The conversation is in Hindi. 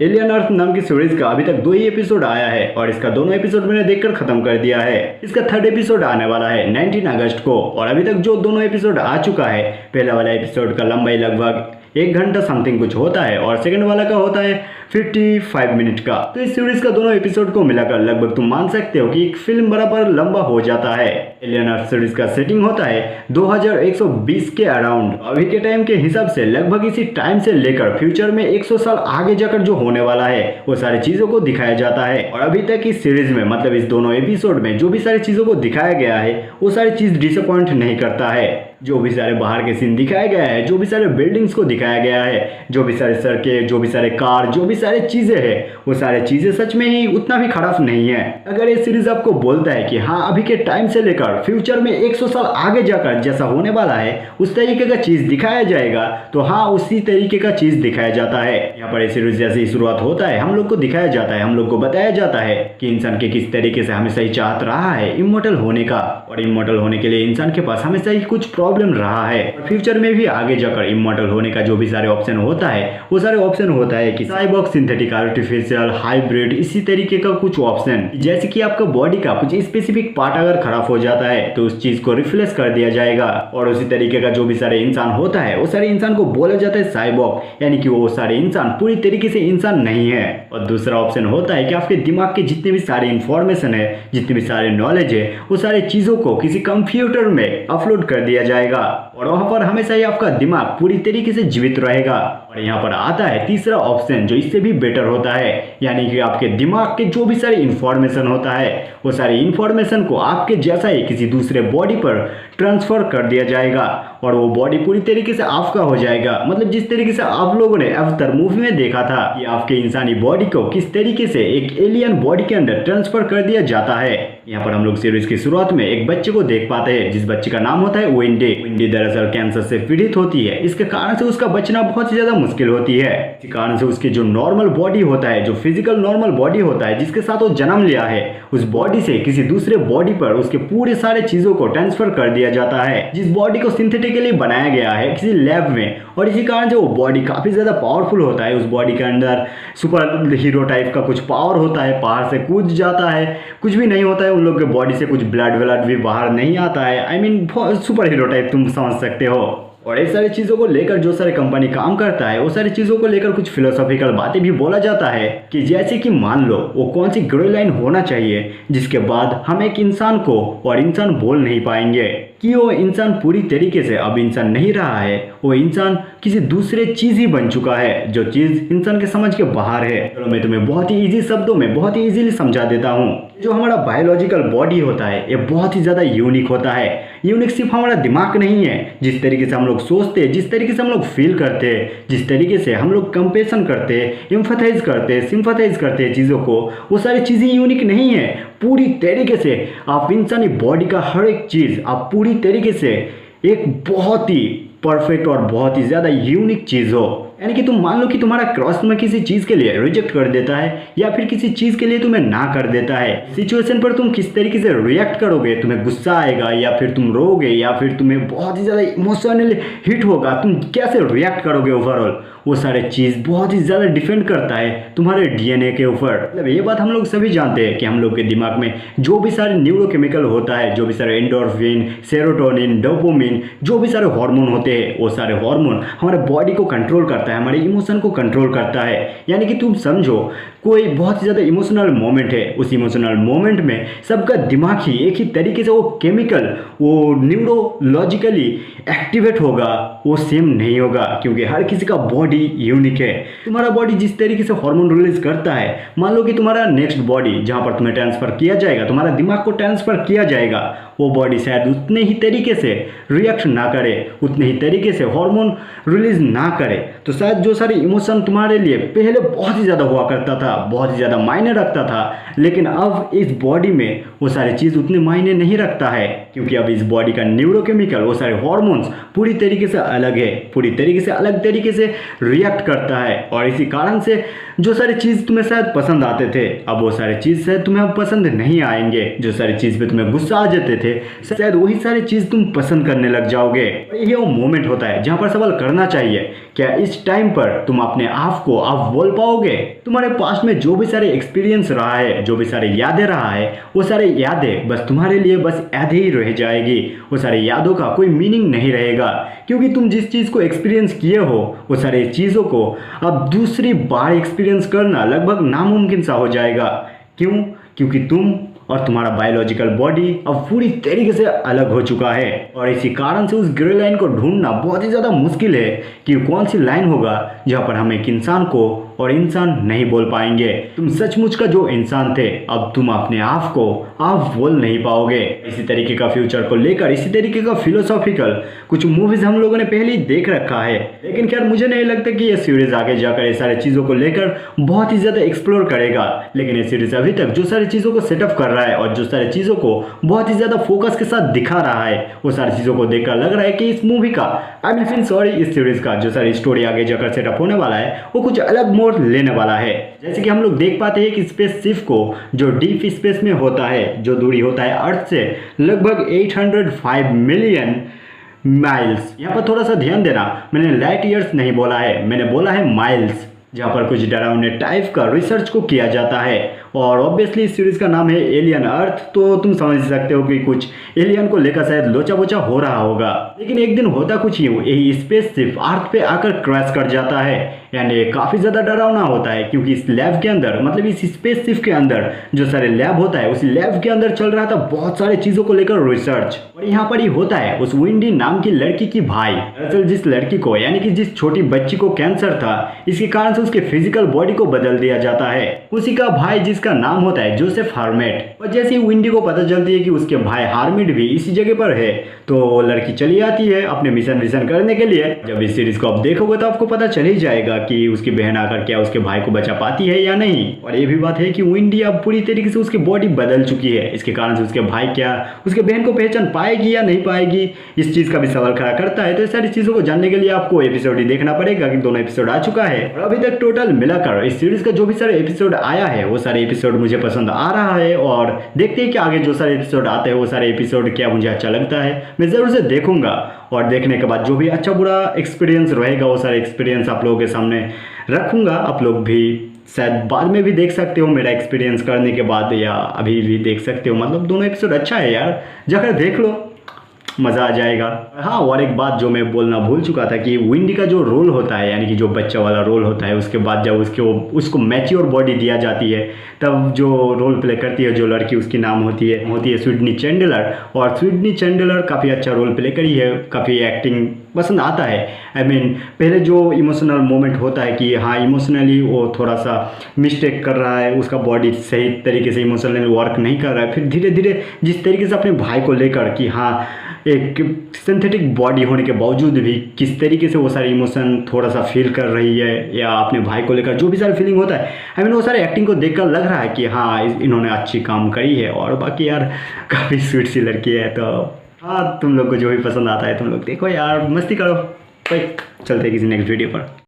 एलियन अर्थ नाम की सीरीज का अभी तक 2 ही एपिसोड आया है और इसका दोनों एपिसोड मैंने देखकर खत्म कर दिया है। इसका थर्ड एपिसोड आने वाला है 19 अगस्त को और अभी तक जो दोनों एपिसोड आ चुका है, पहला वाला एपिसोड का लंबाई लगभग 1 घंटा समथिंग कुछ होता है और सेकंड वाला का होता है 55 मिनट का। तो इस सीरीज का दोनों एपिसोड को मिलाकर लगभग तुम मान सकते हो कि एक फिल्म बराबर लंबा हो जाता है। एलियन अर्थ सीरीज का सेटिंग होता है 2120 के अराउंड। अभी के टाइम के हिसाब से लगभग इसी टाइम से लेकर फ्यूचर में 100 साल आगे जाकर जो होने वाला है वो सारी चीजों को दिखाया जाता है। और अभी तक इस सीरीज में मतलब इस दोनों एपिसोड में जो भी सारी चीजों को दिखाया गया है वो सारी चीज डिसअपॉइंट नहीं करता है। जो भी सारे बाहर के सीन दिखाया गया है, जो भी सारे बिल्डिंग्स को दिखाया गया है, जो भी सारे सड़कें, जो भी सारे कार, जो भी सारे चीजें हैं, वो सारे चीजें सच में ही उतना भी खराब नहीं है। अगर ये सीरीज आपको बोलता है कि हाँ अभी के टाइम से लेकर फ्यूचर में 100 साल आगे जाकर जैसा होने वाला है उस तरीके का चीज दिखाया जाएगा, तो हाँ उसी तरीके का चीज दिखाया जाता है। यहाँ पर ये सीरीज जैसे ही शुरुआत होता है हम लोग को दिखाया जाता है, हम लोग को बताया जाता है कि इंसान के किस तरीके से हमेशा ही चाहत रहा है इमॉर्टल होने का, और इमॉर्टल होने के लिए इंसान के पास हमेशा ही कुछ प्रॉब्लम रहा है। फ्यूचर में भी आगे जाकर इमॉर्टल होने का जो भी सारे ऑप्शन होता है वो सारे ऑप्शन होता है कि साइबॉर्ग, सिंथेटिक, आर्टिफिशियल, हाइब्रिड, इसी तरीके का कुछ ऑप्शन। जैसे कि आपका बॉडी का कुछ स्पेसिफिक पार्ट अगर खराब हो जाता है तो उस चीज को रिप्लेस कर दिया जाएगा। और उसी तरीके का जो भी सारे इंसान होता है वो सारे इंसान को बोला जाता है साइबॉर्ग, यानी कि वो सारे इंसान पूरी तरीके से इंसान नहीं है। और दूसरा ऑप्शन होता है कि आपके दिमाग के जितने भी सारे इंफॉर्मेशन है, जितने भी सारे नॉलेज है, वो सारे चीजों को किसी कंप्यूटर में अपलोड कर दिया जाएगा और वहां पर हमेशा ही आपका दिमाग पूरी तरीके से जीवित रहेगा। और यहाँ पर आता है तीसरा ऑप्शन जो इससे भी बेटर होता है, यानी कि आपके दिमाग के जो भी सारे इंफॉर्मेशन होता है वो सारी इंफॉर्मेशन को आपके जैसा ही किसी दूसरे बॉडी पर ट्रांसफर कर दिया जाएगा और वो बॉडी पूरी तरीके से आपका हो जाएगा। मतलब जिस तरीके से आप लोगों ने अवतार मूवी में देखा था कि आपके इंसानी बॉडी को किस तरीके से एक एलियन बॉडी के अंदर ट्रांसफर कर दिया जाता है। यहाँ पर हम लोग सीरीज की शुरुआत में एक बच्चे को देख पाते हैं जिस बच्चे का नाम होता है वेंडी। वेंडी दरअसल कैंसर से पीड़ित होती है, इसके कारण से उसका बचना बहुत ही ज्यादा मुश्किल होती है। इसी कारण से उसकी जो नॉर्मल बॉडी होता है, जो फिजिकल नॉर्मल बॉडी होता है जिसके साथ वो जन्म लिया है, उस बॉडी से किसी दूसरे बॉडी पर उसके पूरे सारे चीजों को ट्रांसफर कर दिया जाता है, जिस बॉडी को सिंथेटिकली बनाया गया है किसी लैब में। और इसी कारण से वो बॉडी काफी ज्यादा पावरफुल होता है। उस बॉडी के अंदर सुपर हीरो टाइप का कुछ पावर होता है, पहाड़ से कूद जाता है, कुछ भी नहीं होता है उन लोग के बॉडी से, कुछ ब्लड व्लड भी बाहर नहीं आता है। I mean super hero type तुम समझ सकते हो। और ये सारी चीज़ों को लेकर जो सारे कंपनी काम करता है वो सारी चीज़ों को लेकर कुछ फिलोसॉफिकल बातें भी बोला जाता है कि जैसे कि मान लो वो कौन सी ग्रे लाइन होना चाहिए जिसके बाद हम एक इंसान को और इंसान बोल नहीं पाएंगे कि वो इंसान पूरी तरीके से अब इंसान नहीं रहा है, वो इंसान किसी दूसरे चीज ही बन चुका है जो चीज इंसान के समझ के बाहर है। चलो मैं तुम्हें बहुत ही इजी शब्दों में बहुत ही इजीली समझा देता हूँ। जो हमारा बायोलॉजिकल बॉडी होता है ये बहुत ही ज्यादा यूनिक होता है। यूनिक सिर्फ हमारा दिमाग नहीं है, जिस तरीके से हम लोग सोचते हैं, जिस तरीके से हम लोग फील करते हैं, जिस तरीके से हम लोग कंपेशन करते हैं, एम्फेथाइज करते हैं, सिंपैथाइज करते हैं चीज़ों को, वो सारी चीज़ें यूनिक नहीं है। पूरी तरीके से आप इंसानी बॉडी का हर एक चीज़ आप पूरी तरीके से एक बहुत ही परफेक्ट और बहुत ही ज़्यादा यूनिक चीज़ हो। यानी कि तुम मान लो कि तुम्हारा क्रॉस में किसी चीज़ के लिए रिजेक्ट कर देता है या फिर किसी चीज़ के लिए तुम्हें ना कर देता है, सिचुएशन पर तुम किस तरीके से रिएक्ट करोगे, तुम्हें गुस्सा आएगा या फिर तुम रोगे या फिर तुम्हें बहुत ही ज़्यादा इमोशनली हिट होगा, तुम कैसे रिएक्ट करोगे ओवरऑल, वो सारे चीज़ बहुत ही ज़्यादा डिपेंड करता है तुम्हारे डीएनए के ऊपर। मतलब ये बात हम लोग सभी जानते हैं कि हम लोग के दिमाग में जो भी सारे न्यूरोकेमिकल होता है, जो भी सारे एंडोर्फिन, सेरोटोनिन, डोपामिन, जो भी सारे हार्मोन होते हैं, वो सारे हार्मोन हमारे बॉडी को कंट्रोल करता है, हमारे इमोशन को कंट्रोल करता है। यानी कि तुम समझो कोई बहुत ही ज़्यादा इमोशनल मोमेंट है, उस इमोशनल मोमेंट में सबका दिमाग ही एक ही तरीके से वो केमिकल, वो न्यूरोलॉजिकली एक्टिवेट होगा, वो सेम नहीं होगा क्योंकि हर किसी का बॉडी यूनिक है। तुम्हारा बॉडी जिस तरीके से हार्मोन रिलीज करता है, मान लो कि तुम्हारा नेक्स्ट बॉडी जहाँ पर तुम्हें ट्रांसफर किया जाएगा, तुम्हारा दिमाग को ट्रांसफर किया जाएगा, वो बॉडी शायद उतने ही तरीके से रिएक्ट ना करे, उतने ही तरीके से हार्मोन रिलीज ना करे, तो शायद जो सारे इमोशन तुम्हारे लिए पहले बहुत ही ज़्यादा हुआ करता था, बहुत ही ज़्यादा मायने रखता था, लेकिन अब इस बॉडी में वो सारी चीज़ उतने मायने नहीं रखता है क्योंकि अब इस बॉडी का न्यूरोकेमिकल, वो सारे हार्मोन्स पूरी तरीके से अलग है, पूरी तरीके से अलग तरीके से रिएक्ट करता है। और इसी कारण से जो सारी चीज़ तुम्हें शायद पसंद आते थे, अब वो सारी चीज़ शायद तुम्हें अब पसंद नहीं आएंगे। जो सारी चीज़ पे तुम्हें गुस्सा आ जाते थे, शायद वही सारी चीज़ तुम पसंद करने लग जाओगे। ये वो मोमेंट होता है जहाँ पर सवाल करना चाहिए, क्या इस टाइम पर तुम अपने आप को अब बोल पाओगे? तुम्हारे पास्ट में जो भी सारे एक्सपीरियंस रहा है, जो भी सारे यादें रहा है, वो सारे यादें बस तुम्हारे लिए बस यादें ही रह जाएगी। वो सारे यादों का कोई मीनिंग नहीं रहेगा, क्योंकि तुम जिस चीज़ को एक्सपीरियंस किए हो वो सारे चीज़ों को अब दूसरी बार एक्सपीरियंस करना लगभग नामुमकिन सा हो जाएगा। क्यों? क्योंकि तुम और तुम्हारा बायोलॉजिकल बॉडी अब पूरी तरीके से अलग हो चुका है। और इसी कारण से उस ग्रे लाइन को ढूंढना बहुत ही ज़्यादा मुश्किल है कि कौन सी लाइन होगा जहाँ पर हम एक इंसान को और इंसान नहीं बोल पाएंगे। तुम सचमुच का जो इंसान थे, अब तुम अपने आप को आप बोल नहीं पाओगे। इसी तरीके का फ्यूचर को लेकर, इसी तरीके का फिलोसॉफिकल कुछ मूवीज हम लोगों ने पहले ही देख रखा है, लेकिन खैर मुझे नहीं लगता कि ये सीरीज आगे जाकर ये सारी चीज़ों को लेकर बहुत ही ज़्यादा एक्सप्लोर करेगा। लेकिन ये सीरीज अभी तक जो सारी चीज़ों को सेटअप कर रहा है और जो सारी चीज़ों को बहुत ही ज़्यादा फोकस के साथ दिखा रहा है, वो सारी चीज़ों को देखकर लग रहा है कि इस मूवी का, आई मीन फील सॉरी, इस सीरीज का जो सारी स्टोरी आगे जाकर सेटअप होने वाला है वो कुछ अलग मोड़ लेने वाला है। जैसे कि हम लोग देख पाते हैं कि स्पेसशिप को जो डीप स्पेस में होता है, जो दूरी होता है अर्थ से लगभग 805 मिलियन माइल्स। यहाँ पर थोड़ा सा ध्यान देना, मैंने लाइट ईयर्स नहीं बोला है, मैंने बोला है माइल्स, जहाँ पर कुछ डरावने टाइप का रिसर्च को किया जाता है। और ऑब्वियसली इस सीरीज का नाम है एलियन अर्थ, तो तुम समझ सकते हो कि कुछ एलियन को लेकर शायद लोचा बोचा हो रहा होगा। लेकिन एक दिन होता कुछ यूँ, यही स्पेसशिप अर्थ पे आकर क्रैश कर जाता है। यानी काफ़ी ज़्यादा डरावना होता है, क्योंकि इस लैब के अंदर, मतलब इस स्पेसशिप के अंदर जो सारे लैब होता है, उस लैब के अंदर चल रहा था बहुत सारी चीज़ों को लेकर रिसर्च। और यहाँ पर ही होता है उस विंडी नाम की लड़की की भाई। दरअसल जिस लड़की को, यानी कि जिस छोटी बच्ची को कैंसर था, इसके कारण से उसके फिजिकल बॉडी को बदल दिया जाता है। उसी का भाई जिसका नाम होता है जोसेफ हार्मेट। और जैसे ही विंडी को पता चलती है कि उसके भाई हार्मेट भी इसी जगह पर है, तो लड़की चली आती है अपने मिशन करने के लिए। जब इस सीरीज को आप देखोगे तो आपको पता चल ही जाएगा कि उसकी बहन आकर क्या उसके भाई को बचा पाती है या नहीं। और ये भी बात है कि विंडी अब पूरी तरीके से उसकी बॉडी बदल चुकी है, इसके कारण से उसके भाई क्या उसके बहन को पहचान पाएगी या नहीं पाएगी, इस चीज़ का भी सवाल खड़ा करता है। तो इस सारी चीज़ों को जानने के लिए आपको एपिसोड ही देखना पड़ेगा, कि दोनों एपिसोड आ चुका है। और अभी तक टोटल मिलाकर इस सीरीज का जो भी सारे एपिसोड आया है, वो सारे एपिसोड मुझे पसंद आ रहा है। और देखते हैं कि आगे जो सारे एपिसोड आते हैं वो सारे एपिसोड क्या मुझे अच्छा लगता है, मैं ज़रूर से देखूंगा। और देखने के बाद जो भी अच्छा बुरा एक्सपीरियंस रहेगा, वो सारे एक्सपीरियंस आप लोगों के सामने रखूंगा। आप लोग भी शायद बाद में भी देख सकते हो मेरा एक्सपीरियंस करने के बाद, या अभी भी देख सकते हो। मतलब दोनों एपिसोड अच्छा है यार, जाकर देख लो, मज़ा आ जाएगा। हाँ, और एक बात जो मैं बोलना भूल चुका था कि विंडी का जो रोल होता है, यानी कि जो बच्चा वाला रोल होता है, उसके बाद जब उसको मैच्योर बॉडी दिया जाती है, तब जो रोल प्ले करती है जो लड़की, उसकी नाम होती है सिडनी चैंडलर। और सिडनी चैंडलर काफ़ी अच्छा रोल प्ले करी है, काफ़ी एक्टिंग पसंद आता है। आई मीन पहले जो इमोशनल मोमेंट होता है कि हाँ इमोशनली वो थोड़ा सा मिस्टेक कर रहा है, उसका बॉडी सही तरीके से इमोशनली वर्क नहीं कर रहा है, फिर धीरे धीरे जिस तरीके से अपने भाई को लेकर कि हाँ एक सिंथेटिक बॉडी होने के बावजूद भी किस तरीके से वो सारे इमोशन थोड़ा सा फील कर रही है, या अपने भाई को लेकर जो भी सारी फीलिंग होता है, आई मीन वो सारे एक्टिंग को देखकर लग रहा है कि हाँ इन्होंने अच्छी काम करी है। और बाकी यार काफ़ी स्वीट सी लड़की है, तो हाँ तुम लोग को जो भी पसंद आता है तुम लोग देखो यार, मस्ती करो। भाई चलते हैं किसी नेक्स्ट वीडियो पर।